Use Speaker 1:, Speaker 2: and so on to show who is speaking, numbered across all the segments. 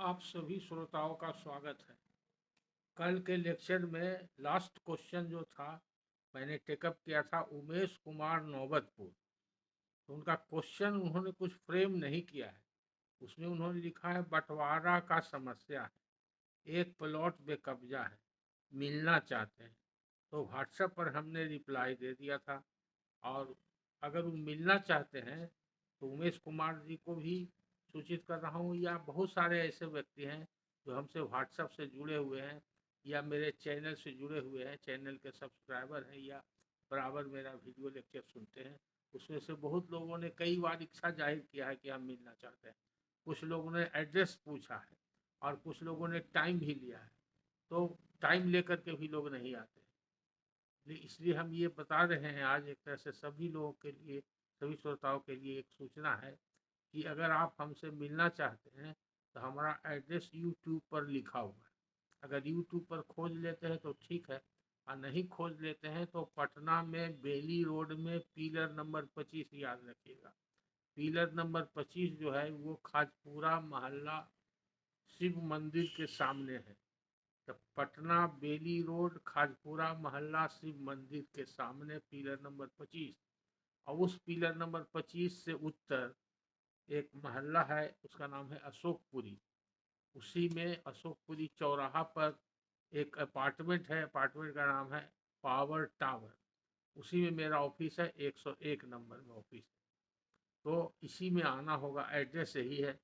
Speaker 1: आप सभी श्रोताओं का स्वागत है। कल के लेक्चर में लास्ट क्वेश्चन जो था मैंने टेकअप किया था उमेश कुमार नौबतपुर। तो उनका क्वेश्चन उन्होंने कुछ फ्रेम नहीं किया है। उसमें उन्होंने लिखा है बंटवारा का समस्या है, एक प्लॉट बेकब्जा है, मिलना चाहते हैं। तो व्हाट्सएप पर हमने रिप्लाई दे दिया था। और अगर वो मिलना चाहते हैं तो उमेश कुमार जी को भी सूचित कर रहा हूँ, या बहुत सारे ऐसे व्यक्ति हैं जो हमसे व्हाट्सएप से जुड़े हुए हैं या मेरे चैनल से जुड़े हुए हैं, चैनल के सब्सक्राइबर हैं या बराबर मेरा वीडियो लेक्चर सुनते हैं। उसमें से बहुत लोगों ने कई बार इच्छा जाहिर किया है कि हम मिलना चाहते हैं। कुछ लोगों ने एड्रेस पूछा है और कुछ लोगों ने टाइम भी लिया है। तो टाइम लेकर के भी लोग नहीं आते। इसलिए हम ये बता रहे हैं आज एक तरह से सभी लोगों के लिए, सभी श्रोताओं के लिए एक सूचना है कि अगर आप हमसे मिलना चाहते हैं तो हमारा एड्रेस यूट्यूब पर लिखा हुआ है। अगर यूट्यूब पर खोज लेते हैं तो ठीक है, और नहीं खोज लेते हैं तो पटना में बेली रोड में पिलर नंबर 25, याद रखिएगा। पिलर नंबर 25 जो है वो खाजपुरा मोहल्ला शिव मंदिर के सामने है। तो पटना बेली रोड खाजपुरा मोहल्ला शिव मंदिर के सामने पिलर नंबर 25। और उस पिलर नंबर 25 से उत्तर एक मोहल्ला है, उसका नाम है अशोकपुरी। उसी में अशोकपुरी चौराहा पर एक अपार्टमेंट है, अपार्टमेंट का नाम है पावर टावर। उसी में मेरा ऑफिस है, 101 नंबर में ऑफिस है। तो इसी में आना होगा, एड्रेस यही है।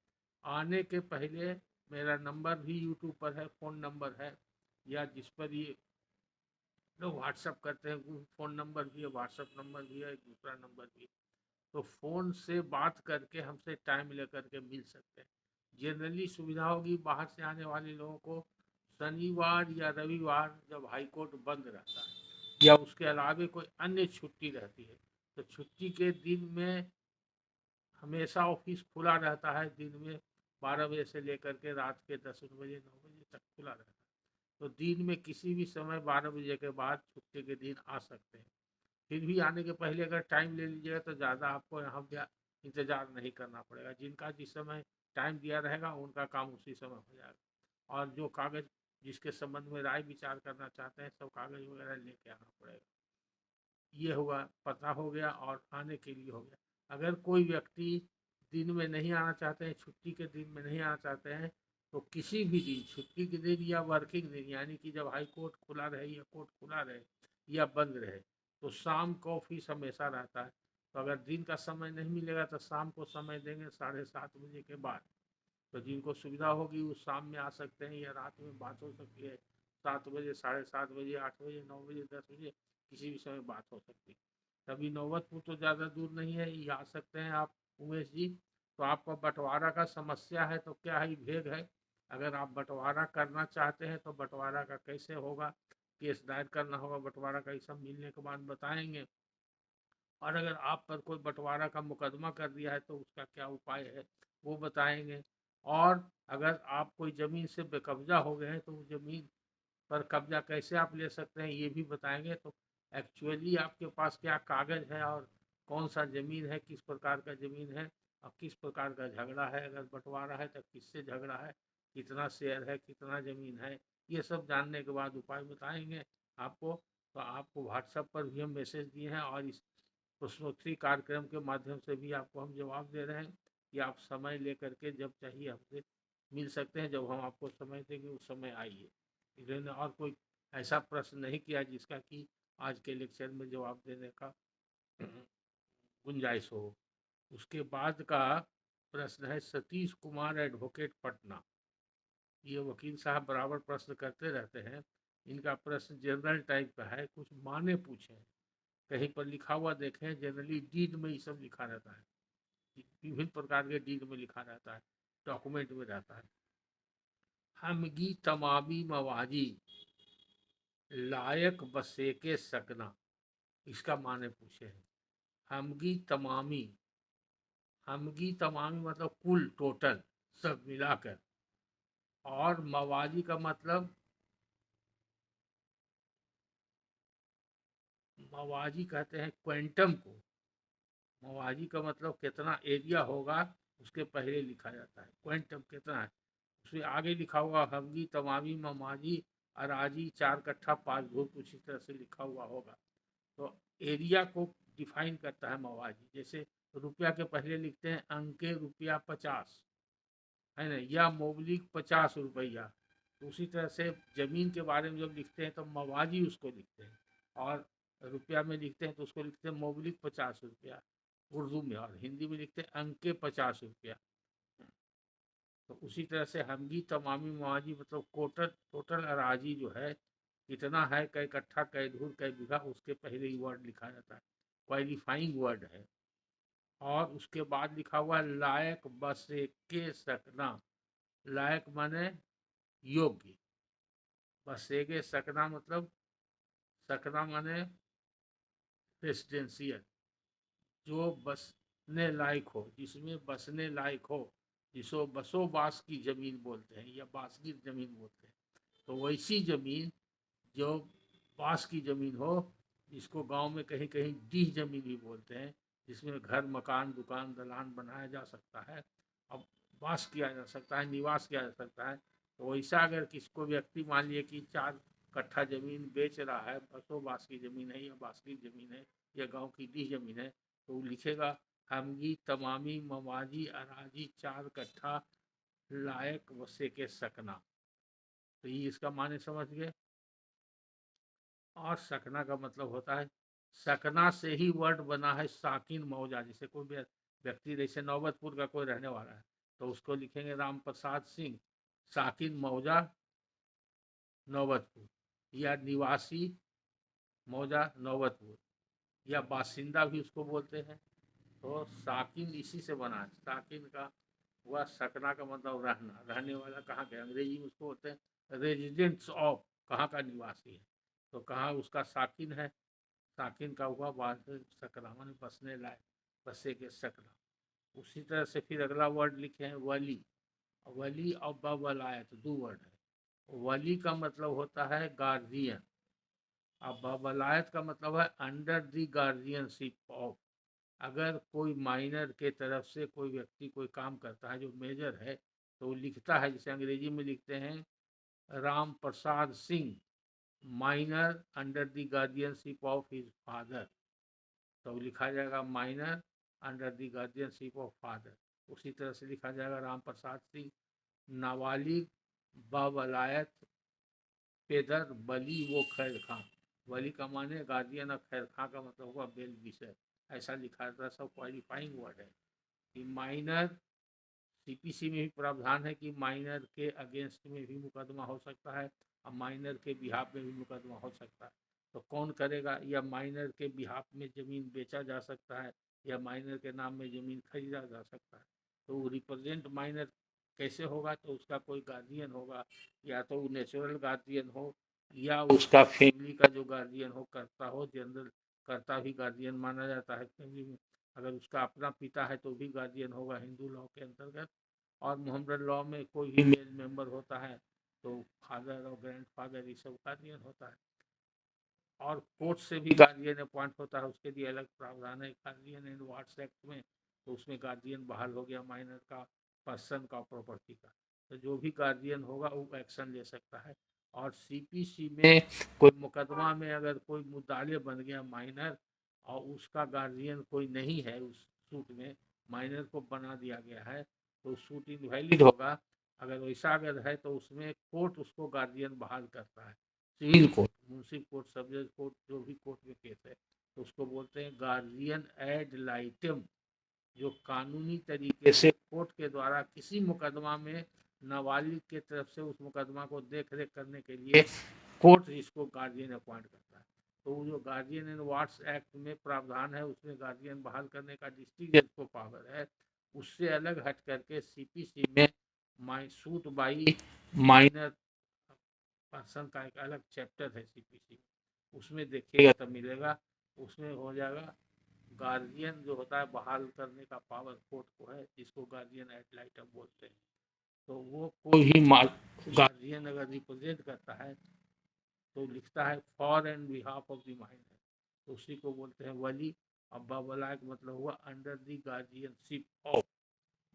Speaker 1: आने के पहले मेरा नंबर भी यूट्यूब पर है, फ़ोन नंबर है, या जिस पर ये लोग व्हाट्सअप करते हैं वो फ़ोन नंबर भी है, व्हाट्सअप नंबर भी है, दूसरा नंबर भी है। तो फ़ोन से बात करके हमसे टाइम लेकर के मिल सकते हैं। जनरली सुविधा होगी बाहर से आने वाले लोगों को शनिवार या रविवार, जब हाई कोर्ट बंद रहता है या उसके अलावे कोई अन्य छुट्टी रहती है, तो छुट्टी के दिन में हमेशा ऑफिस खुला रहता है। दिन में 12 बजे से लेकर के रात के 10 बजे 9 बजे तक खुला रहता है। तो दिन में किसी भी समय 12 बजे के बाद छुट्टी के दिन आ सकते हैं। फिर भी आने के पहले अगर टाइम ले लीजिएगा तो ज़्यादा आपको यहाँ पे इंतज़ार नहीं करना पड़ेगा। जिनका जिस समय टाइम दिया रहेगा उनका काम उसी समय हो जाएगा। और जो कागज़ जिसके संबंध में राय विचार करना चाहते हैं, सब कागज़ वगैरह लेके आना पड़ेगा। ये हुआ, पता हो गया और आने के लिए हो गया। अगर कोई व्यक्ति दिन में नहीं आना चाहते हैं, छुट्टी के दिन में नहीं आना चाहते हैं, तो किसी भी दिन, छुट्टी के दिन या वर्किंग दिन, यानी कि जब हाई कोर्ट खुला रहे या कोर्ट खुला रहे या बंद रहे, तो शाम को ऑफिस हमेशा रहता है। तो अगर दिन का समय नहीं मिलेगा तो शाम को समय देंगे 7:30 बजे के बाद। तो जिनको सुविधा होगी वो शाम में आ सकते हैं या रात में बात हो सकती है। 7 बजे, 7:30 बजे, 8 बजे, 9 बजे, 10 बजे, किसी भी समय बात हो सकती है। तभी नौबतपुर तो ज़्यादा दूर नहीं है, ये आ सकते हैं आप उमेश जी। तो आपका बंटवारा का समस्या है तो क्या है, भेद है। अगर आप बंटवारा करना चाहते हैं तो बंटवारा का कैसे होगा, केस दायर करना होगा बंटवारा का, ये सब मिलने के बाद बताएंगे। और अगर आप पर कोई बंटवारा का मुकदमा कर दिया है तो उसका क्या उपाय है वो बताएंगे। और अगर आप कोई ज़मीन से बेकब्जा हो गए हैं तो उस ज़मीन पर कब्जा कैसे आप ले सकते हैं ये भी बताएंगे। तो एक्चुअली आपके पास क्या कागज़ है और कौन सा ज़मीन है, किस प्रकार का ज़मीन है और किस प्रकार का झगड़ा है। अगर बंटवारा है तो किससे झगड़ा है, कितना शेयर है, कितना ज़मीन है, ये सब जानने के बाद उपाय बताएंगे आपको। तो आपको व्हाट्सएप पर भी हम मैसेज दिए हैं और इस प्रश्नोत्तरी कार्यक्रम के माध्यम से भी आपको हम जवाब दे रहे हैं कि आप समय लेकर के जब चाहिए हमसे मिल सकते हैं। जब हम आपको समय देंगे उस समय आइए। इन्होंने और कोई ऐसा प्रश्न नहीं किया जिसका कि आज के लेक्चर में जवाब देने का गुंजाइश हो। उसके बाद का प्रश्न है सतीश कुमार एडवोकेट पटना। ये वकील साहब बराबर प्रश्न करते रहते हैं। इनका प्रश्न जनरल टाइप का है, कुछ माने पूछे हैं। कहीं पर लिखा हुआ देखें, जनरली डीड में ये सब लिखा रहता है, विभिन्न प्रकार के डीड में लिखा रहता है, डॉक्यूमेंट में रहता है। हमगी तमामी मवाजी लायक बसे के सकना, इसका माने पूछे हैं। हमगी तमामी, हमगी तमामी मतलब कुल, टोटल, सब मिलाकर। और मवाजी का मतलब, मवाजी कहते हैं क्वेंटम को। मवाजी का मतलब कितना एरिया होगा उसके पहले लिखा जाता है, क्वेंटम कितना है। उसमें आगे लिखा हुआ हमगी तमामी ममाजी अराजी 4 कट्ठा 5 धूप, उसी तरह से लिखा हुआ होगा। तो एरिया को डिफाइन करता है मवाजी। जैसे रुपया के पहले लिखते हैं अंके रुपया 50, है ना, या मौलिक 50 रुपया। तो उसी तरह से जमीन के बारे में जब लिखते हैं तो मवाजी उसको लिखते हैं, और रुपया में लिखते हैं तो उसको लिखते हैं मौलिक 50 रुपया उर्दू में, और हिंदी में लिखते हैं अंके 50 रुपया। तो उसी तरह से हमगी तमामी मवाजी मतलब टोटल टोटल अराजी जो है कितना है, कै कट्ठा कै धूर कै बीघा, उसके पहले ही वर्ड लिखा जाता है, क्वालिफाइंग वर्ड है। और उसके बाद लिखा हुआ है लायक बसे के सकना। लायक माने योग्य, बसेगे सकना मतलब सकना माने रेसिडेंशियल, जो बसने लायक हो, जिसमें बसने लायक हो, जिसको बसो बास की जमीन बोलते हैं या बासगी जमीन बोलते हैं। तो वैसी जमीन जो बास की जमीन हो, जिसको गांव में कहीं कहीं डीह जमीन भी बोलते हैं, जिसमें घर मकान दुकान दलान बनाया जा सकता है, अब वास किया जा सकता है, निवास किया जा सकता है। तो वैसा अगर किसको व्यक्ति मान लिए कि 4 कट्ठा जमीन बेच रहा है, बसो बास की जमीन है या बास की जमीन है या गांव की डीह जमीन है, तो वो लिखेगा हमगी तमामी मवाजी अराजी 4 कट्ठा लायक वसे के सकना। तो ये इसका माने समझ गए। और सकना का मतलब होता है, सकना से ही वर्ड बना है साकिन मौजा। जैसे कोई व्यक्ति जैसे नौबतपुर का कोई रहने वाला है तो उसको लिखेंगे राम प्रसाद सिंह साकिन मौजा नौबतपुर, या निवासी मौजा नौबतपुर, या बासिंदा भी उसको बोलते हैं। तो साकिन इसी से बना है, साकिन का हुआ सकना का मतलब रहना, रहने वाला कहाँ के, अंग्रेजी में उसको बोलते हैं रेजिडेंट्स ऑफ, कहाँ का निवासी है। तो कहाँ उसका साकिन है, साकिन का हुआ बाद सकना माने बसने लायक, बसे के सकना। उसी तरह से फिर अगला वर्ड लिखे हैं वली। वली और बवलायत दो वर्ड है। वली का मतलब होता है गार्जियन, अब बवलायत का मतलब है अंडर दी गार्जियनशिप ऑफ। अगर कोई माइनर के तरफ से कोई व्यक्ति कोई काम करता है जो मेजर है, तो वो लिखता है, जैसे अंग्रेजी में लिखते हैं Ram Prasad Singh minor under the guardianship of his father, तो लिखा जाएगा minor under the guardianship of father. उसी तरह से लिखा जाएगा राम प्रसाद सिंह नाबालिग बावलायत पेदर बली वो खैर खां। वली का माने गार्जियन, और खैर खां का मतलब हुआ बेल विषय। ऐसा लिखा जाता है, सब क्वालिफाइंग वर्ड है कि माइनर, सीपीसी में भी प्रावधान है कि माइनर के अगेंस्ट में भी मुकदमा हो सकता है और माइनर के बिहाफ में भी मुकदमा हो सकता है। तो कौन करेगा, या माइनर के बिहाफ में ज़मीन बेचा जा सकता है या माइनर के नाम में ज़मीन खरीदा जा सकता है। तो रिप्रेजेंट माइनर कैसे होगा, तो उसका कोई गार्जियन होगा, या तो नेचुरल गार्जियन हो या उसका फैमिली का जो गार्जियन हो, करता हो, जनरल करता भी गार्जियन माना जाता है फैमिली में। अगर उसका अपना पिता है तो भी गार्जियन होगा हिंदू लॉ के अंतर्गत। और मोहम्मदन लॉ में कोई भी मेल मेंबर होता है तो फादर और ग्रैंड फादर ये सब गार्जियन होता है। और कोर्ट से भी गार्जियन अपॉइंट होता है, उसके लिए अलग प्रावधान है गार्जियन एंड वार्ड्स एक्ट में। तो उसमें गार्जियन बहाल हो गया माइनर का, पर्सन का, प्रॉपर्टी का। तो जो भी गार्जियन होगा वो एक्शन ले सकता है। और सीपीसी में कोई मुकदमा में अगर कोई मुद्दाले बन गया माइनर और उसका गार्जियन कोई नहीं है उस सूट में, माइनर को बना दिया गया है, तो सूट इनवैलिड होगा। अगर वैसा अगर है तो उसमें कोर्ट उसको गार्जियन बहाल करता है। सिविल कोर्ट, मुंसिफ कोर्ट, सब जज कोर्ट, जो भी कोर्ट में केस है, तो उसको बोलते हैं गार्जियन एड लाइटम, जो कानूनी तरीके से कोर्ट के द्वारा किसी मुकदमा में नाबालिग के तरफ से उस मुकदमा को देख रेख करने के लिए कोर्ट इसको गार्जियन अपॉइंट करता है। तो वो जो गार्जियन एंड वार्ड्स एक्ट में प्रावधान है उसमें गार्जियन बहाल करने का डिस्ट्रिक्ट जज को पावर है। उससे अलग हट करके सीपीसी में सूट बाई माइनर पर्सन का एक अलग चैप्टर है सीपीसी, उसमें देखिएगा तब मिलेगा। उसमें हो जाएगा गार्जियन जो होता है बहाल करने का पावर कोर्ट को है, जिसको गार्जियन एड लाइटम बोलते हैं। तो वो कोई भी गार्जियन अगर रिप्रेजेंट करता है तो लिखता है for and behalf of the minor, तो उसी को बोलते हैं वली। अब बाबला का मतलब हुआ under the guardianship of,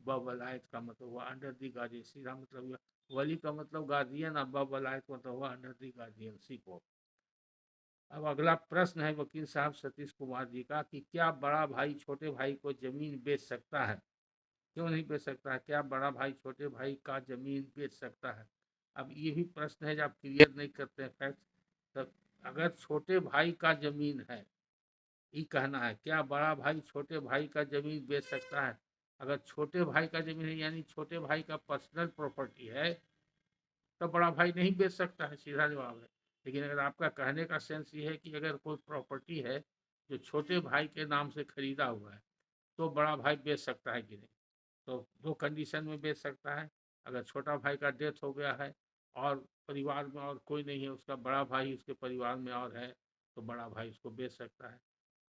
Speaker 1: Wilayat का मतलब हुआ अंडर दी गार्जियन, सीधा मतलब हुआ वली का मतलब गार्जियन, अब वलायत मतलब हुआ अंडर दी गार्जियनशिप ऑफ। अब अगला प्रश्न है वकील साहब सतीश कुमार जी का कि क्या बड़ा भाई छोटे भाई को जमीन बेच सकता है? क्यों नहीं बेच सकता है? क्या बड़ा भाई छोटे भाई का जमीन बेच सकता है? अब ये भी प्रश्न है जब आप क्लियर नहीं करते हैं फैक्ट। तो अगर छोटे भाई का जमीन है, ये कहना है क्या बड़ा भाई छोटे भाई का जमीन बेच सकता है? अगर छोटे भाई का जमीन है यानी छोटे भाई का पर्सनल प्रॉपर्टी है, तो बड़ा भाई नहीं बेच सकता है, सीधा जवाब है। लेकिन अगर आपका कहने का सेंस ये है कि अगर कोई प्रॉपर्टी है जो छोटे भाई के नाम से खरीदा हुआ है, तो बड़ा भाई बेच सकता है कि नहीं? तो दो कंडीशन में बेच सकता है। अगर छोटा भाई का डेथ हो गया है और परिवार में और कोई नहीं है, उसका बड़ा भाई उसके परिवार में और है, तो बड़ा भाई उसको बेच सकता है।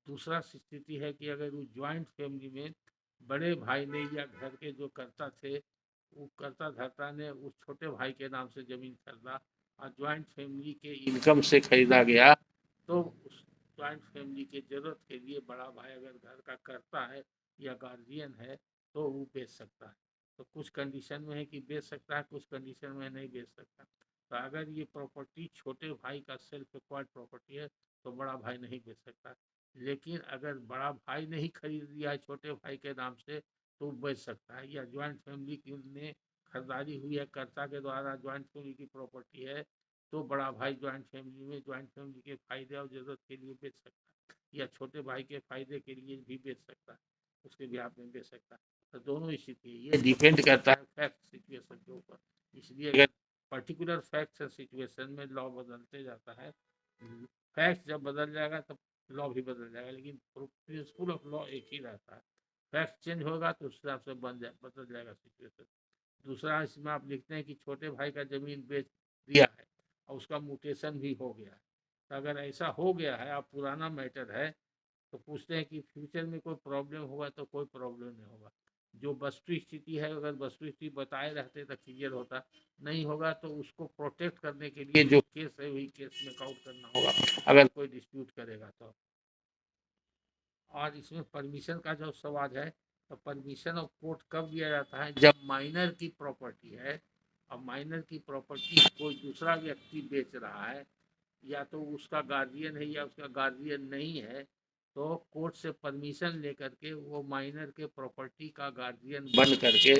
Speaker 1: दूसरा स्थिति है कि अगर वो ज्वाइंट फैमिली में बड़े भाई ने या घर के जो कर्ता थे, वो कर्ता धर्ता ने उस छोटे भाई के नाम से जमीन खरीदा और ज्वाइंट फैमिली के इनकम से खरीदा गया, तो उस ज्वाइंट फैमिली के जरूरत के लिए बड़ा भाई अगर घर का कर्ता है या गार्जियन है, तो वो बेच सकता है। तो कुछ कंडीशन में है कि बेच सकता है, कुछ कंडीशन में नहीं बेच सकता। तो अगर ये प्रॉपर्टी छोटे भाई का सेल्फ एक्वायर्ड प्रॉपर्टी है, तो बड़ा भाई नहीं बेच सकता। लेकिन अगर बड़ा भाई ने ही खरीद लिया है छोटे भाई के नाम से, तो बेच सकता है। या ज्वाइंट फैमिली की ने खरीदारी हुई है कर्ता के द्वारा, ज्वाइंट फैमिली की प्रॉपर्टी है, तो बड़ा भाई ज्वाइंट फैमिली में ज्वाइंट फैमिली के फायदे और जरूरत के लिए बेच सकता है, या छोटे भाई के फायदे के लिए भी बेच सकता है, उसके भी आप में बेच सकता है। तो दोनों स्थिति है, ये डिपेंड करता है फैक्ट सिचुएशन के ऊपर। इसलिए अगर पर्टिकुलर फैक्ट सिचुएशन में लॉ बदलते जाता है, फैक्ट जब बदल जाएगा तब लॉ भी बदल जाएगा, लेकिन प्रिंसिपल ऑफ लॉ एक ही रहता है। फैक्ट चेंज होगा तो उस हिसाब से बदल जाएगा सिचुएशन। दूसरा इसमें आप लिखते हैं कि छोटे भाई का जमीन बेच दिया है और उसका म्यूटेशन भी हो गया है। तो अगर ऐसा हो गया है, अब पुराना मैटर है, तो पूछते हैं कि फ्यूचर में कोई प्रॉब्लम होगा, तो कोई प्रॉब्लम नहीं होगा। जो वस्तु स्थिति है, अगर वस्तु स्थिति बताए रहते तो क्लियर होता, नहीं होगा तो उसको प्रोटेक्ट करने के लिए जो केस है वही केस में काउंट करना होगा, अगर कोई डिस्प्यूट करेगा तो। और इसमें परमिशन का जो सवाल है, तो परमिशन ऑफ कोर्ट कब दिया जाता है? जब माइनर की प्रॉपर्टी है और माइनर की प्रॉपर्टी कोई दूसरा व्यक्ति बेच रहा है, या तो उसका गार्जियन है या उसका गार्जियन नहीं है, तो कोर्ट से परमिशन लेकर के वो माइनर के प्रॉपर्टी का गार्जियन बन करके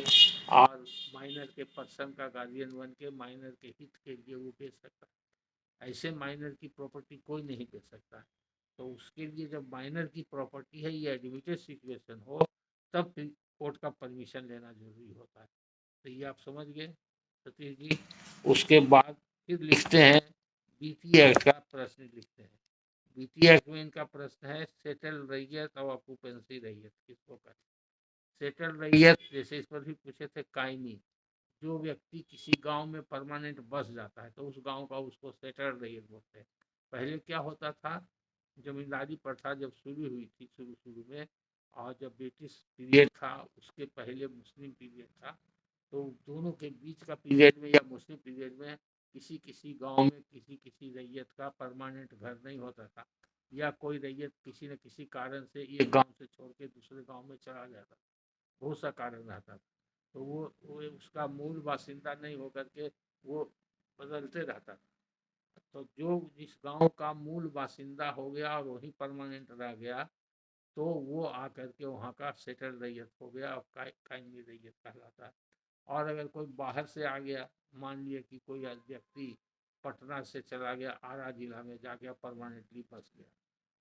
Speaker 1: और माइनर के पर्सन का गार्जियन बन के माइनर के हित के लिए वो बेच सकता है। ऐसे माइनर की प्रॉपर्टी कोई नहीं बेच सकता। तो उसके लिए जब माइनर की प्रॉपर्टी है या एडमिटेड सिचुएशन हो, तब फिर कोर्ट का परमिशन लेना जरूरी होता है। तो ये आप समझ गए सतीश जी। उसके बाद फिर लिखते हैं बीटी एक्ट का प्रश्न लिखते हैं। बीटी एक्ट में इनका प्रश्न है सेटल रैयत और ऑक्यूपेंसी रैयत किसको कहते हैं? सेटल रैयत जैसे इस पर भी पूछे थे, कायमी जो व्यक्ति किसी गांव में परमानेंट बस जाता है, तो उस गांव का उसको सेटल रैयत बोलते हैं। पहले क्या होता था, जमींदारी प्रथा जब शुरू हुई थी शुरू शुरू में, और जब ब्रिटिश पीरियड था उसके पहले मुस्लिम पीरियड था, तो दोनों के बीच का पीरियड में या मुस्लिम पीरियड में किसी किसी गांव में किसी किसी रैयत का परमानेंट घर नहीं होता था, या कोई रैयत किसी न किसी कारण से एक गांव से छोड़ के दूसरे गांव में चला जाता, बहुत सा कारण रहता था। तो वो उसका मूल बासिंदा नहीं होकर के वो बदलते रहता था। तो जो जिस गांव का मूल बासिंदा हो गया और वही परमानेंट रह गया, तो वो आकर के वहाँ का सेटल रैयत हो गया और कायमी रैयत कहलाता है। और अगर कोई बाहर से आ गया, मान लिया कि कोई व्यक्ति पटना से चला गया आरा जिला में, जा गया परमानेंटली बस गया,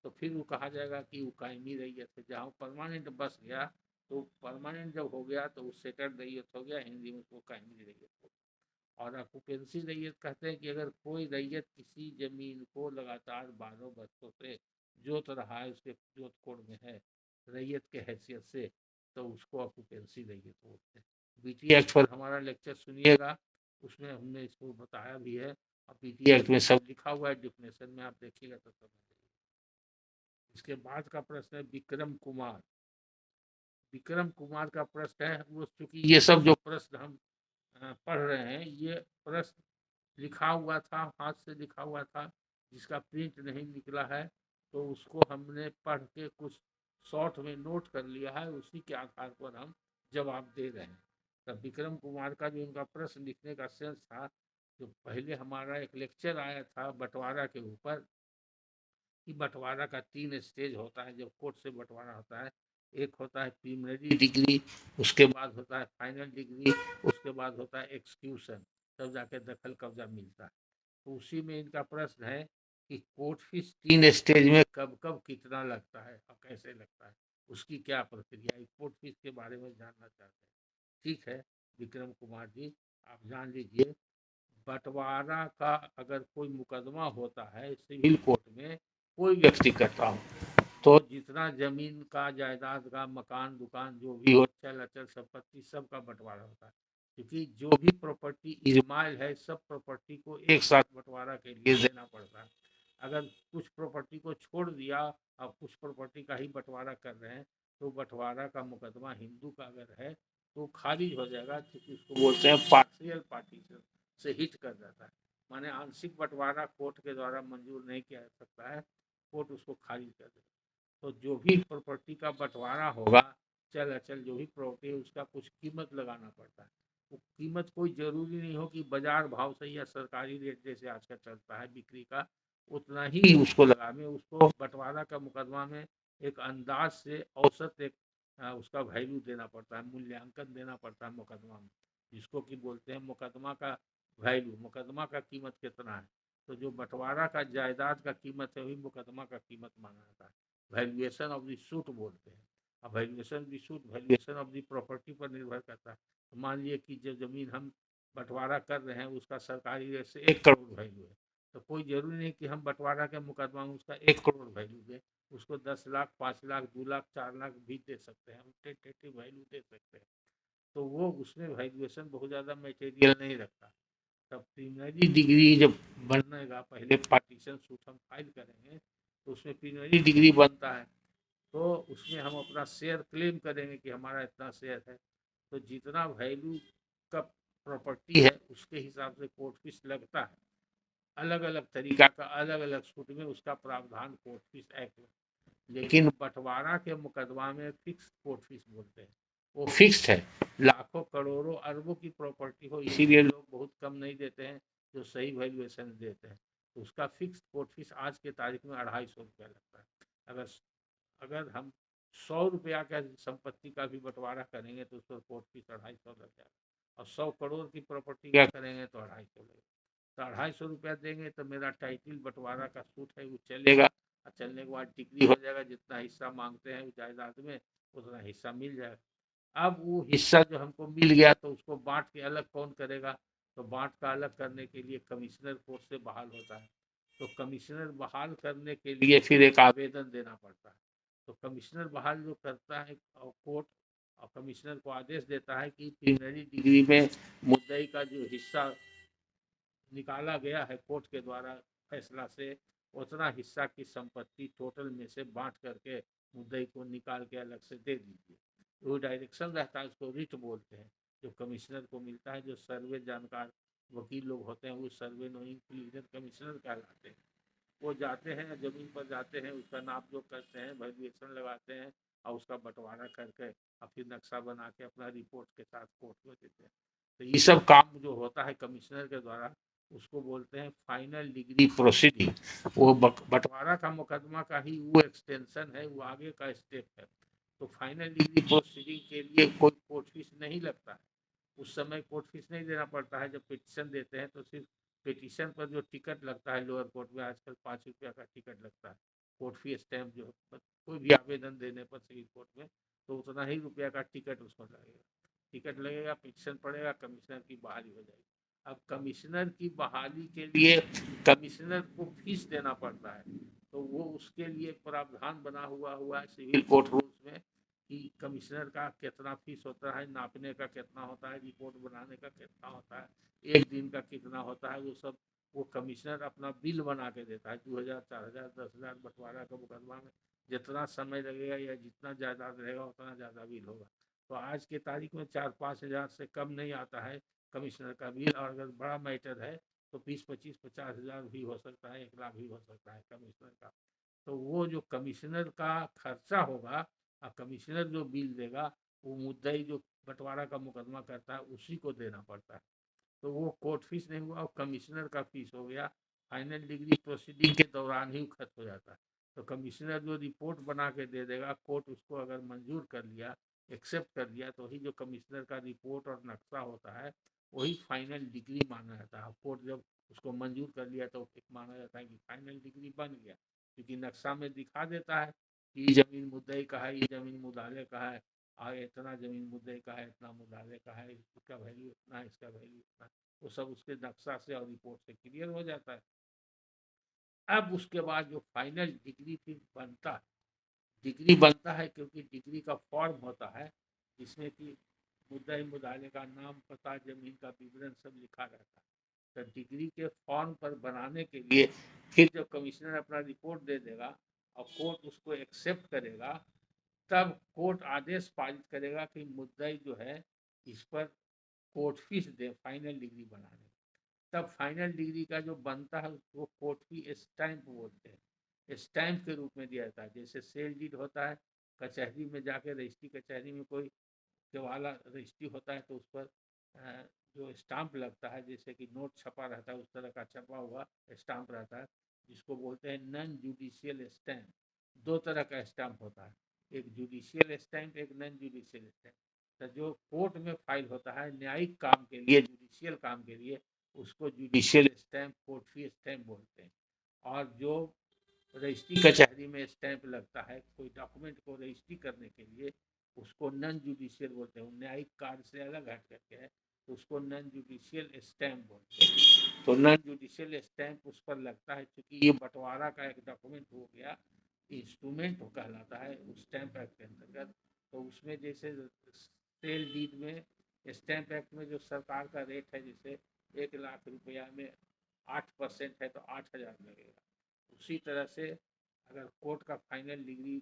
Speaker 1: तो फिर वो कहा जाएगा कि वो कायमी रैयत है। जहाँ परमानेंट बस गया, तो परमानेंट जब हो गया तो वो सेटल रैयत हो गया, हिंदी में उसको कायमी रैयत हो गया। और ऑक्यूपेंसी रैयत कहते हैं कि अगर कोई रैयत किसी जमीन को लगातार 12 वर्षों से जोत रहा है, उसके जोत कोड में है रैयत के हैसियत से, तो उसको ऑक्यूपेंसी रैयत बोलते हैं। बीटी एक्ट पर हमारा लेक्चर सुनिएगा, उसमें हमने इसको बताया भी है, और बीटी एक्ट में सब लिखा हुआ है, डिफिनेशन में आप देखिएगा तो समझ जाइए। इसके बाद का प्रश्न है विक्रम कुमार। विक्रम कुमार का प्रश्न है, वो चूंकि ये सब जो प्रश्न हम पढ़ रहे हैं, ये प्रश्न लिखा हुआ था, हाथ से लिखा हुआ था, जिसका प्रिंट नहीं निकला है, तो उसको हमने पढ़ के कुछ शॉर्ट में नोट कर लिया है, उसी के आधार पर हम जवाब दे रहे हैं। तब विक्रम कुमार का जो उनका प्रश्न लिखने का सेंस था, जो पहले हमारा एक लेक्चर आया था बंटवारा के ऊपर, कि बंटवारा का 3 स्टेज होता है जब कोर्ट से बंटवारा होता है। एक होता है प्रीलिमिनरी डिग्री, उसके बाद होता है फाइनल डिग्री, उसके बाद होता है एक्सक्यूशन, तब जाके दखल कब्जा मिलता है। तो उसी में इनका प्रश्न है कि कोर्ट फीस 3 स्टेज में कब कब कितना लगता है और कैसे लगता है, उसकी क्या प्रक्रिया है, कोर्ट फीस के बारे में जानना चाहते हैं। ठीक है विक्रम कुमार जी, आप जान लीजिए, बंटवारा का अगर कोई मुकदमा होता है सिविल कोर्ट में, कोई व्यक्ति करता हो, तो जितना जमीन का, जायदाद का, मकान दुकान जो भी हो, चल अचल संपत्ति, सबका बंटवारा होता है। क्योंकि जो भी प्रॉपर्टी इजमाइल है, सब प्रॉपर्टी को एक साथ बंटवारा के लिए देना पड़ता है। अगर कुछ प्रॉपर्टी को छोड़ दिया और कुछ प्रॉपर्टी का ही बंटवारा कर रहे हैं, तो बंटवारा का मुकदमा हिंदू का अगर है तो खारिज हो जाएगा, क्योंकि उसको बोलते हैं पार्शियल पार्टीशन से हिट कर जाता है। माने आंशिक बंटवारा कोर्ट के द्वारा मंजूर नहीं किया जा सकता है, कोर्ट उसको खारिज कर देता है। तो जो भी प्रॉपर्टी का बंटवारा होगा, चल अचल जो भी प्रॉपर्टी है, उसका कुछ कीमत लगाना पड़ता है। वो कीमत कोई जरूरी नहीं हो कि बाजार भाव से या सरकारी रेट जैसे आजकल चलता है बिक्री का, उतना ही उसको लगावे। उसको बंटवारा का मुकदमा में एक अंदाज से औसत एक उसका वैल्यू देना पड़ता है, मूल्यांकन देना पड़ता है मुकदमा में, जिसको कि बोलते हैं मुकदमा का वैल्यू, मुकदमा का कीमत कितना है। तो जो बंटवारा का जायदाद का कीमत है, वही मुकदमा का कीमत माना जाता है। वैल्यूएशन ऑफ द सूट बोलते हैं। अब valuation the suit, valuation of the property पर निर्भर करता है। तो मान लिए कि जो जमीन हम बंटवारा कर रहे हैं उसका सरकारी रेट से 1 करोड़ वैल्यू है, तो कोई जरूरी नहीं कि हम बंटवारा के मुकदमा में उसका 1 करोड़ वैल्यू दें। उसको 10 लाख, 5 लाख, 2 लाख, 4 लाख भी दे सकते हैं, हम टेंटेटिव वैल्यू दे सकते हैं। तो वो उसमें वैल्यूएशन बहुत ज़्यादा मटेरियल नहीं रखता। तब प्रीलिमिनरी डिग्री जब बनेगा, पहले पार्टीशन सूट हम फाइल करेंगे, तो उसमें प्रीलिमिनरी डिग्री बनता है। तो उसमें हम अपना शेयर क्लेम करेंगे कि हमारा इतना शेयर है। तो जितना वैल्यू का प्रॉपर्टी है उसके हिसाब से कोर्ट फीस लगता है। अलग अलग तरीका का, अलग अलग सूट में उसका प्रावधान कोर्ट फीस एक्ट में। लेकिन बंटवारा के मुकदमा में फिक्स कोर्ट फीस बोलते हैं, वो फिक्स्ड है। लाखों करोड़ों अरबों की प्रॉपर्टी हो, इसीलिए लोग बहुत कम नहीं देते हैं, जो सही वैल्यूएशन देते हैं। तो उसका फिक्स कोर्ट फीस आज के तारीख में 250 रुपया लगता है। अगर अगर हम 100 रुपया का संपत्ति का भी बंटवारा करेंगे तो उस पर कोर्ट फीस 250 लग जाएगा, और 100 करोड़ की प्रॉपर्टी का करेंगे तो 250 लगेगा। तो 250 रुपया देंगे तो मेरा टाइटिल बंटवारा का सूट है वो चलेगा, और चलने के बाद डिग्री हो जाएगा, जितना हिस्सा मांगते हैं जायदाद में उतना हिस्सा मिल जाएगा। अब वो हिस्सा जो हमको मिल गया तो उसको बांट के अलग कौन करेगा, तो बांट का अलग करने के लिए कमिश्नर कोर्ट से बहाल होता है। तो कमिश्नर बहाल करने के लिए फिर एक आवेदन देना पड़ता है। तो कमिश्नर बहाल जो करता है कोर्ट, और कमिश्नर को आदेश देता है कि प्रीलिमिनरी डिग्री में मुद्दई का जो हिस्सा निकाला गया है कोर्ट के द्वारा फैसला से, उतना हिस्सा की संपत्ति टोटल में से बांट करके मुद्दई को निकाल के अलग से दे दीजिए। वो डायरेक्शन रहता है, उसको रिट बोलते हैं, जो कमिश्नर को मिलता है। जो सर्वे जानकार वकील लोग होते हैं वो सर्वे नोइंग प्लीजर कमिश्नर कहलाते हैं। वो जाते हैं, जमीन पर जाते हैं, उसका नाप जोख करते हैं, वैल्यूएशन लगाते हैं, और उसका बंटवारा करके और फिर नक्शा बना के अपना रिपोर्ट के साथ कोर्ट को देते हैं। तो ये सब काम जो होता है कमिश्नर के द्वारा, उसको बोलते हैं फाइनल डिग्री प्रोसीडिंग। वो बंटवारा का मुकदमा का ही वो एक्सटेंशन है, वो आगे का स्टेप है। तो फाइनल डिग्री प्रोसीडिंग के लिए कोई कोर्ट फीस नहीं लगता है। उस समय कोर्ट फीस नहीं देना पड़ता है। जब पिटिशन देते हैं तो सिर्फ पिटिशन पर जो टिकट लगता है लोअर कोर्ट में, आजकल 5 रुपया का टिकट लगता है, कोर्ट फी स्टैम्प जो कोई भी आवेदन देने पर सिविल कोर्ट में, तो उतना ही रुपया का टिकट उसमें लगेगा। टिकट लगेगा, पिटिशन पड़ेगा, कमिश्नर की बहाली हो जाएगी। अब कमिश्नर की बहाली के लिए कमिश्नर को फीस देना पड़ता है। तो वो उसके लिए प्रावधान बना हुआ है सिविल कोर्ट रूल्स में, कि कमिश्नर का कितना फीस होता है, नापने का कितना होता है, रिपोर्ट बनाने का कितना होता है, एक दिन का कितना होता है, वो सब वो कमिश्नर अपना बिल बना के देता है। 2000, 4000, 10,000 बंटवारा का मुकदमा में जितना समय लगेगा या जितना जायदाद रहेगा उतना ज़्यादा बिल होगा। तो आज के तारीख में 4-5 हज़ार से कम नहीं आता है कमिश्नर का बिल, और अगर बड़ा मैटर है तो 20-25-50 हज़ार भी हो सकता है, 1 लाख भी हो सकता है कमिश्नर का। तो वो जो कमिश्नर का खर्चा होगा और कमिश्नर जो बिल देगा, वो मुद्दई जो बंटवारा का मुकदमा करता है उसी को देना पड़ता है। तो वो कोर्ट फीस नहीं हुआ, कमिश्नर का फीस हो गया। फाइनल डिग्री प्रोसीडिंग के दौरान ही खत्म हो जाता है। तो कमिश्नर जो रिपोर्ट बना के दे देगा, कोर्ट उसको अगर मंजूर कर लिया, एक्सेप्ट कर लिया, तो ही जो कमिश्नर का रिपोर्ट और नक्शा होता है वही फाइनल डिग्री माना जाता है। कोर्ट जब उसको मंजूर कर लिया तो एक माना जाता है कि फाइनल डिग्री बन गया, क्योंकि नक्शा में दिखा देता है कि ये जमीन मुद्दई का है, ये जमीन मुदाले का है, और इतना जमीन मुद्दई का है, इतना मुदाले का है, इसका वैल्यू इतना है, इसका वैल्यू इतना, वो सब उसके नक्शा से और रिपोर्ट से क्लियर हो जाता है। अब उसके बाद जो फाइनल डिग्री फिर बनता है, डिग्री बनता है क्योंकि डिग्री का फॉर्म होता है जिसमें कि मुद्दई मुदाले का नाम, पता, जमीन का विवरण सब लिखा रहता है। तो डिग्री के फॉर्म पर बनाने के लिए फिर जब कमिश्नर अपना रिपोर्ट दे देगा और कोर्ट उसको एक्सेप्ट करेगा, तब कोर्ट आदेश पारित करेगा कि मुद्दई जो है इस पर कोर्ट फीस दे फाइनल डिग्री बनाने। तब फाइनल डिग्री का जो बनता है वो कोर्ट फी स्टैंप बोलते हैं, स्टैंप के रूप में दिया जाता है। जैसे सेल डीड होता है, कचहरी में जाके रजिस्ट्री कचहरी में कोई के वाला रजिस्ट्री होता है तो उस पर जो स्टाम्प लगता है, जैसे कि नोट छपा रहता है उस तरह का छपा हुआ स्टाम्प रहता है, जिसको बोलते हैं नॉन जुडिशियल स्टैम्प। दो तरह का स्टाम्प होता है, एक जुडिशियल स्टैम्प, एक नॉन जुडिशियल स्टैम्प। तो जो कोर्ट में फाइल होता है न्यायिक काम के लिए, जुडिशियल काम के लिए, उसको judicial stamp, court fee stamp बोलते हैं। और जो रजिस्ट्री कचहरी में स्टैंप लगता है कोई डॉक्यूमेंट को रजिस्ट्री करने के लिए, उसको नॉन जुडिशियल बोलते हैं। न्यायिक कार्य से अलग हट करके है, तो उसको नॉन जुडिशियल स्टैंप बोलते हैं। तो नॉन जुडिशियल स्टैंप उस पर लगता है क्योंकि ये बंटवारा का एक डॉक्यूमेंट हो गया, इंस्ट्रूमेंट वो कहलाता है उस स्टैंप एक्ट के अंतर्गत। तो उसमें जैसे सेल डीड में, स्टैंप एक्ट में जो सरकार का रेट है, जैसे 1 लाख रुपया में 8% है तो 8,000 लगेगा। उसी तरह से अगर कोर्ट का फाइनल डिग्री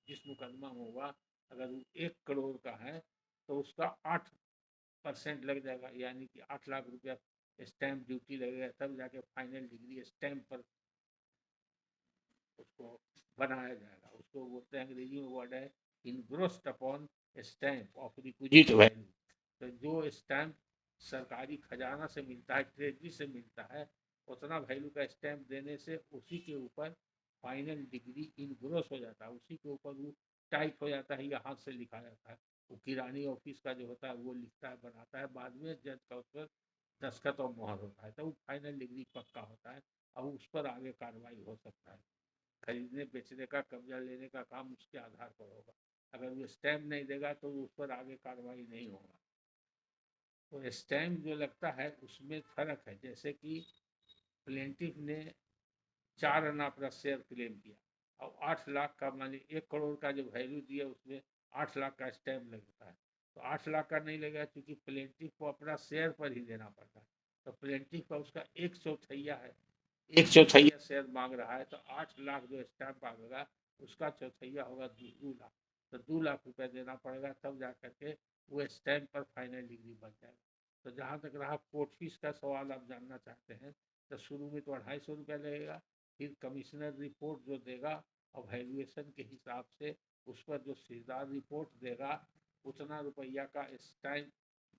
Speaker 1: जिस मुकदमा में होगा, अगर वो 1 करोड़ का है तो उसका 8% लग जाएगा, यानी कि 8 लाख रुपया स्टैंप ड्यूटी लगेगा, तब जाके फाइनल डिग्री स्टैंप पर उसको बनाया जाएगा। उसको बोलते हैं, अंग्रेजी में वर्ड है इनग्रोस्ड upon stamp of requisite value. तो जो स्टैंप सरकारी खजाना से मिलता है, ट्रेजरी से मिलता है, उतना वैल्यू का स्टैंप देने से उसी के ऊपर फाइनल डिग्री इनग्रोस हो जाता है, उसी के ऊपर वो टाइप हो जाता है या हाथ से लिखा जाता है। वो किरानी ऑफिस का जो होता है वो लिखता है, बनाता है, बाद में जज का उस पर दस्खत और मोहर होता है, तो वो फाइनल डिग्री पक्का होता है। अब उस पर आगे कार्रवाई हो सकता है। खरीदने बेचने का, कब्जा लेने का काम उसके आधार पर होगा। अगर वो स्टैम्प नहीं देगा तो उस पर आगे कार्रवाई नहीं होगा। तो स्टैम्प जो लगता है उसमें फर्क है, जैसे कि प्लेंटिफ ने 4 आना अपना शेयर क्लेम किया और 8 लाख का, मान लीजिए 1 करोड़ का जो वैल्यू दिया उसमें 8 लाख का स्टैम्प लगता है, तो 8 लाख का नहीं लगेगा क्योंकि प्लेंटिफ को अपना शेयर पर ही देना पड़ता है। तो प्लेंटिफ का उसका 1/4 है, 1/4 शेयर मांग रहा है, तो 8 लाख जो स्टैम्प आएगा उसका चौथैया होगा 2 लाख। तो 2 लाख रुपया देना पड़ेगा, तब जा करके वो स्टैम्प पर फाइनल डिग्री बन जाएगा। तो जहाँ तक रहा कोर्ट फीस का सवाल आप जानना चाहते हैं, तो शुरू में तो 250 रुपया लगेगा, फिर कमिश्नर रिपोर्ट जो देगा और वैल्यूएशन के हिसाब से उस पर जो सीधा रिपोर्ट देगा उतना रुपया का स्टैम्प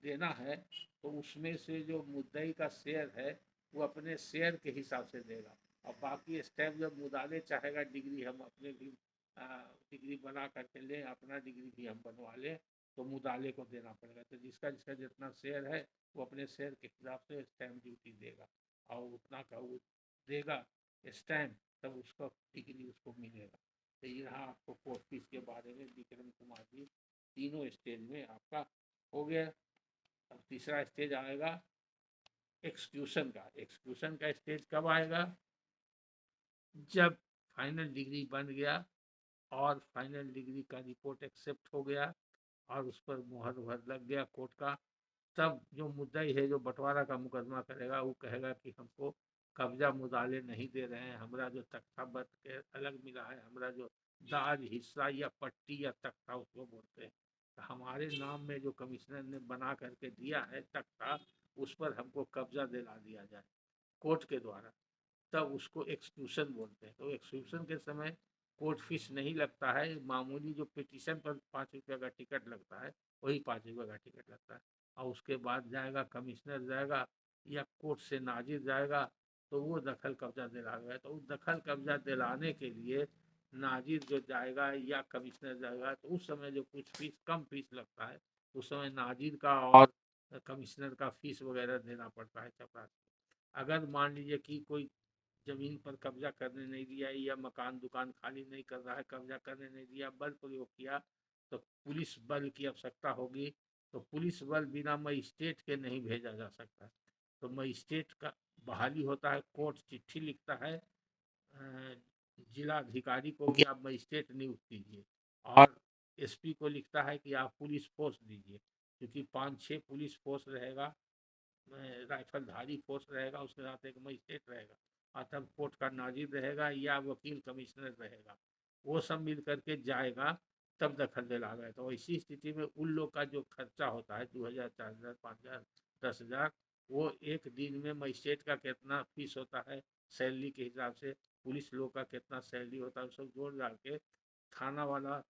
Speaker 1: देना है। तो उसमें से जो मुद्दई का शेयर है वो अपने शेयर के हिसाब से देगा, और बाकी स्टैम्प जब मुदाले चाहेगा डिग्री हम अपने भी डिग्री बना करके लें, अपना डिग्री भी हम बनवा लें, तो मुदाले को देना पड़ेगा। तो जिसका जिसका जितना शेयर है वो अपने शेयर के हिसाब से स्टैम्प ड्यूटी देगा, और उतना का वो देगा स्टैम्प, तब उसका डिग्री उसको मिलेगा। तो ये रहा आपको कोर्ट फीस के बारे में विक्रम कुमार जी, तीनों स्टेज में आपका हो गया। अब तीसरा स्टेज आएगा एक्सक्यूशन का। एक्सक्यूशन का स्टेज कब आएगा? जब फाइनल डिग्री बन गया और फाइनल डिग्री का रिपोर्ट एक्सेप्ट हो गया और उस पर मुहर वहर लग गया कोर्ट का, तब जो मुद्दई है जो बंटवारा का मुकदमा करेगा वो कहेगा कि हमको कब्जा मुदाले नहीं दे रहे हैं, हमारा जो तख्ता बट के अलग मिला है, हमारा जो दाज हिस्सा या पट्टी या तख्ता उसको बोलते हैं, तो हमारे नाम में जो कमिश्नर ने बना करके दिया है तख्ता, उस पर हमको कब्जा दिला दिया जाए कोर्ट के द्वारा, तब उसको एक्सक्यूशन बोलते हैं। तो एक्सक्यूशन के समय कोर्ट फीस नहीं लगता है, मामूली जो पिटीशन पर 5 रुपये का टिकट लगता है वही 5 रुपये का टिकट लगता है। और उसके बाद जाएगा, कमिश्नर जाएगा या कोर्ट से नाजिर जाएगा, तो वो दखल कब्जा दिलाएगा। तो उस दखल कब्जा दिलाने के लिए नाजिर जो जाएगा या कमिश्नर जाएगा, तो उस समय जो कुछ फीस, कम फीस लगता है, उस समय नाजिर का और कमिश्नर का फीस वगैरह देना पड़ता है चपरासी। अगर मान लीजिए कि कोई जमीन पर कब्जा करने नहीं दिया या मकान दुकान खाली नहीं कर रहा है, कब्जा करने नहीं दिया, बल प्रयोग किया, तो पुलिस बल की आवश्यकता होगी। तो पुलिस बल बिना मजिस्ट्रेट के नहीं भेजा जा सकता। तो मजिस्ट्रेट का बहाली होता है, कोर्ट चिट्ठी लिखता है जिला अधिकारी को कि आप मजिस्ट्रेट नियुक्त कीजिए, और एसपी को लिखता है कि आप पुलिस फोर्स दीजिए, क्योंकि 5-6 पुलिस फोर्स रहेगा, राइफलधारी फोर्स रहेगा, उसके साथ एक मजिस्ट्रेट रहेगा, और तब कोर्ट का नाजिर रहेगा या वकील कमिश्नर रहेगा, वो सब मिल करके जाएगा, तब दखल दिलाएगा। तो इसी स्थिति में उन लोग का जो खर्चा होता है 2,000, 4,000, 5,000, 10,000, वो एक दिन में मजिस्ट्रेट का कितना फीस होता है सैलरी के हिसाब से, पुलिस लोग का कितना सैलरी होता है, सब जोड़ डाल के थाना वाला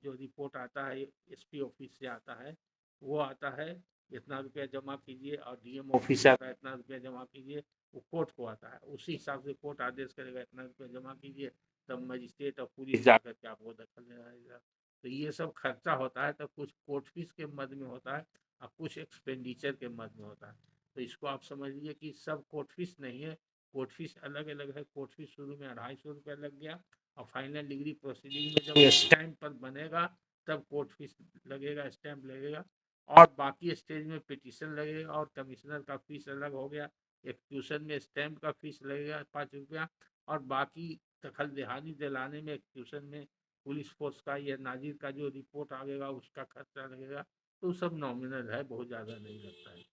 Speaker 1: जो रिपोर्ट आता है एसपी ऑफिस से आता है, वो आता है इतना रुपया जमा कीजिए, और डीएम ऑफिस से आता है इतना रुपया जमा कीजिए, वो कोर्ट को आता है, उसी हिसाब से कोर्ट आदेश करेगा इतना रुपया जमा कीजिए, तब मजिस्ट्रेट और पुलिस जाकर के आपको दखल देगा। तो ये सब खर्चा होता है, तो कुछ कोर्ट फीस के मद में होता है और कुछ एक्सपेंडिचर के मद में होता है। तो इसको आप समझ लीजिए कि सब कोर्ट फीस नहीं है, कोर्ट फीस अलग अलग है। कोर्ट फीस शुरू में 250 रुपया लग गया, और फाइनल डिग्री प्रोसीडिंग में जब स्टैंप पर बनेगा तब कोर्ट फीस लगेगा, स्टैंप लगेगा, और बाकी स्टेज में पिटीशन लगेगा, और कमिश्नर का फीस अलग हो गया, एक्सक्यूशन में स्टैंप का फीस लगेगा 5 रुपया, और बाकी दखल दहानी दिलाने में एक्सक्यूशन में पुलिस फोर्स का या नाजिर का जो रिपोर्ट आएगा उसका खर्चा लगेगा। तो सब नॉमिनल है, बहुत ज़्यादा नहीं लगता है।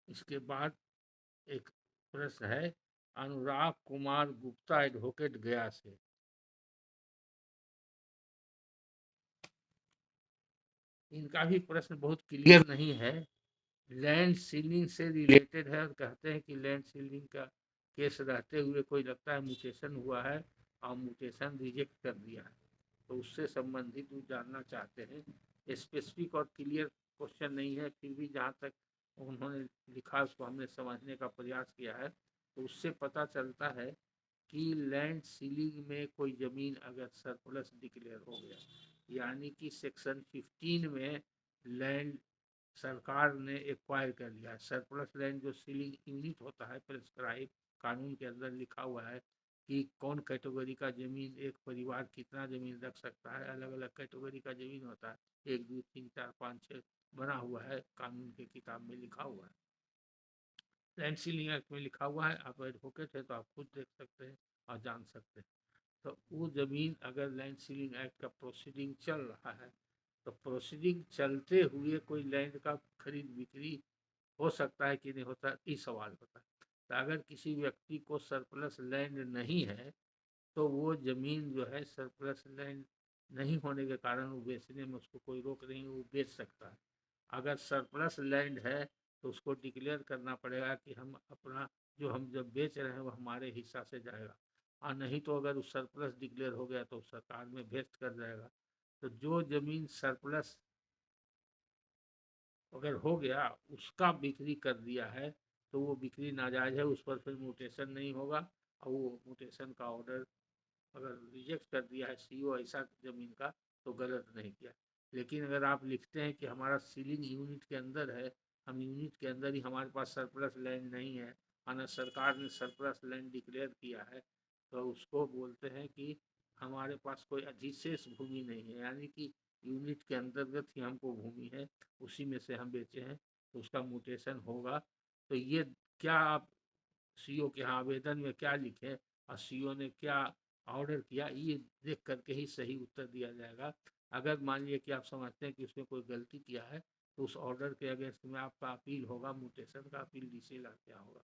Speaker 1: इसके बाद एक प्रश्न है, अनुराग कुमार गुप्ता एडवोकेट गया से, इनका भी प्रश्न बहुत क्लियर नहीं है, लैंड सीलिंग से रिलेटेड है, और कहते हैं कि लैंड सीलिंग का केस रहते हुए कोई लगता है म्यूटेशन हुआ है और म्यूटेशन रिजेक्ट कर दिया है, तो उससे संबंधित वो जानना चाहते हैं। स्पेसिफिक और क्लियर क्वेश्चन नहीं है, फिर भी जहाँ तक उन्होंने लिखा उसको हमने समझने का प्रयास किया है। तो उससे पता चलता है कि लैंड सीलिंग में कोई ज़मीन अगर सरप्लस डिक्लेयर हो गया, यानी कि सेक्शन 15 में लैंड सरकार ने एक्वायर कर लिया है, सरप्लस लैंड जो सीलिंग यूनिट होता है प्रेस्क्राइब कानून के अंदर लिखा हुआ है कि कौन कैटेगरी का ज़मीन, एक परिवार कितना ज़मीन रख सकता है, अलग अलग कैटेगरी का ज़मीन होता है, 1, 2, 3, 4, 5, 6 बना हुआ है, कानून की किताब में लिखा हुआ है, लैंड सीलिंग एक्ट में लिखा हुआ है। आप एडवोकेट है तो आप खुद देख सकते हैं और जान सकते हैं। तो वो ज़मीन अगर लैंड सीलिंग एक्ट का प्रोसीडिंग चल रहा है, तो प्रोसीडिंग चलते हुए कोई लैंड का खरीद बिक्री हो सकता है कि नहीं होता, ये सवाल होता है। तो अगर किसी व्यक्ति को सरप्लस लैंड नहीं है, तो वो ज़मीन जो है सरप्लस लैंड नहीं होने के कारण वो बेचने में उसको कोई रोक नहीं, वो बेच सकता है। अगर सरप्लस लैंड है तो उसको डिक्लेयर करना पड़ेगा कि हम अपना जो हम जब बेच रहे हैं वो हमारे हिस्सा से जाएगा, और नहीं तो अगर उस सरप्लस डिक्लेयर हो गया तो सरकार में वेस्ट कर जाएगा। तो जो ज़मीन सरप्लस अगर हो गया उसका बिक्री कर दिया है, तो वो बिक्री नाजायज़ है, उस पर फिर म्यूटेशन नहीं होगा, और वो म्यूटेशन का ऑर्डर अगर रिजेक्ट कर दिया है सीओ ऐसा ज़मीन का, तो गलत नहीं किया। लेकिन अगर आप लिखते हैं कि हमारा सीलिंग यूनिट के अंदर है, हम यूनिट के अंदर ही, हमारे पास सरप्लस लैंड नहीं है, माना सरकार ने सरप्लस लैंड डिक्लेयर किया है, तो उसको बोलते हैं कि हमारे पास कोई अधिशेष भूमि नहीं है, यानी कि यूनिट के अंतर्गत ही हमको भूमि है, उसी में से हम बेचे हैं, तो उसका म्यूटेशन होगा। तो ये क्या आप सीओ के यहाँ आवेदन में क्या लिखे और सीओ ने क्या ऑर्डर किया, ये देख करके ही सही उत्तर दिया जाएगा। अगर मान लीजिए कि आप समझते हैं कि उसमें कोई गलती किया है, तो उस ऑर्डर के अगेंस्ट में आपका अपील होगा, म्यूटेशन का अपील डीसीएलआर के यहाँ होगा।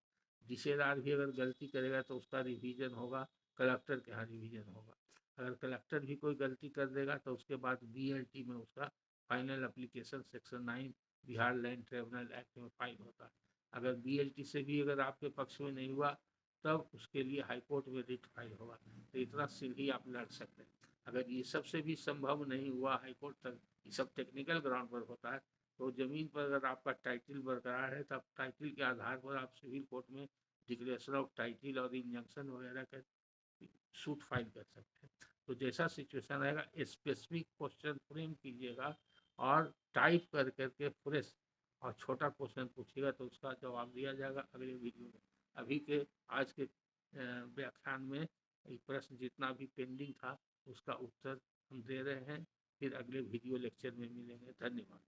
Speaker 1: डीसीएलआर भी अगर गलती करेगा तो उसका रिवीजन होगा, कलेक्टर के यहाँ रिवीजन होगा। अगर कलेक्टर भी कोई गलती कर देगा तो उसके बाद बीएलटी में उसका final application section 9 Bihar land tribunal act में फाइल होता है। अगर बीएलटी से भी अगर आपके पक्ष में नहीं हुआ, तब उसके लिए हाई कोर्ट में रिट फाइल होगा। तो इतना सिर ही आप लड़ सकते हैं। अगर ये सबसे भी संभव नहीं हुआ हाई कोर्ट तक, ये सब टेक्निकल ग्राउंड पर होता है, तो ज़मीन पर अगर आपका टाइटल बरकरार है, तब टाइटल के आधार पर आप सिविल कोर्ट में डिक्लेरेशन ऑफ टाइटल और इंजंक्शन वगैरह का सूट फाइल कर सकते हैं। तो जैसा सिचुएशन रहेगा स्पेसिफिक क्वेश्चन फ्रेम कीजिएगा और टाइप कर करके फ्रेश और छोटा क्वेश्चन पूछिएगा तो उसका जवाब दिया जाएगा अगले वीडियो में। अभी के आज के व्याख्यान में ये प्रश्न जितना भी पेंडिंग था उसका उत्तर हम दे रहे हैं। फिर अगले वीडियो लेक्चर में मिलेंगे। धन्यवाद।